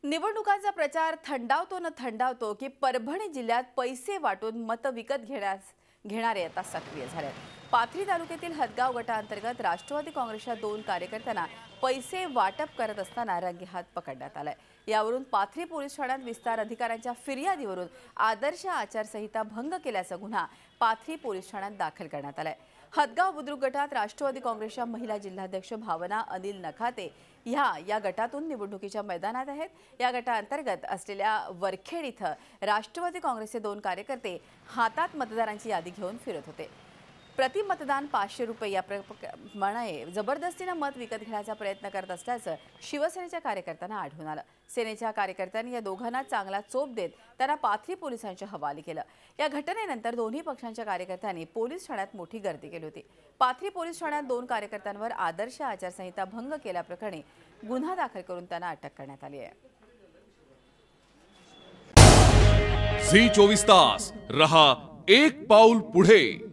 निवडणुकांचा प्रचार थंडावतो की परभणी जिल्ह्यात पैसे वाटून मत विकत घेणारे आता सक्रिय झाले। पाथरी तालुक्यातील हदगाव गटाअंतर्गत राष्ट्रवादी काँग्रेसच्या 2 कार्यकर्त्यांना पैसे वाटप करत असताना रंगेहात पकडण्यात आले। यावरून पाथरी पोलीस ठाण्यात विस्तार अधिकाऱ्यांच्या फिर्यादीवरून आदर्श आचारसंहिता भंग केल्याचा गुन्हा पाथरी पोलीस ठाण्यात दाखल करण्यात आलाय। हदगाव बुद्रुक गटात राष्ट्रवादी काँग्रेसच्या महिला जिल्हाध्यक्ष भावना अनिल नखाते या गटातून निवडणुकीच्या मैदानात आहेत। या गटाअंतर्गत असलेल्या वरखेड इथं राष्ट्रवादी काँग्रेसचे 2 कार्यकर्ते हातात मतदारांची यादी घेऊन फिरत होते। प्रति मतदान 500 रुपये याप्रमाणे जबरदस्तीने मत विकत घेण्याचा प्रयत्न करत असल्याचं शिवसेनेच्या कार्यकर्त्यांना आढळून आलं। सेनेच्या कार्यकर्त्यांनी या दोघांना चांगला चोप देत त्यांना पाथरी पोलिसांच्या हवाली केलं। या घटनेनंतर दोन्ही पक्षांच्या कार्यकर्त्यांनी पोलीस ठाण्यात मोठी गर्दी केली होती। पाथरी पोलीस ठाण्यात 2 कार्यकर्त्यांवर आदर्श आचारसंहिता भंग केल्याप्रकरणी गुन्हा दाखल करून त्यांना अटक करण्यात आली आहे। झी 24 तास रहा एक पाऊल पुढे।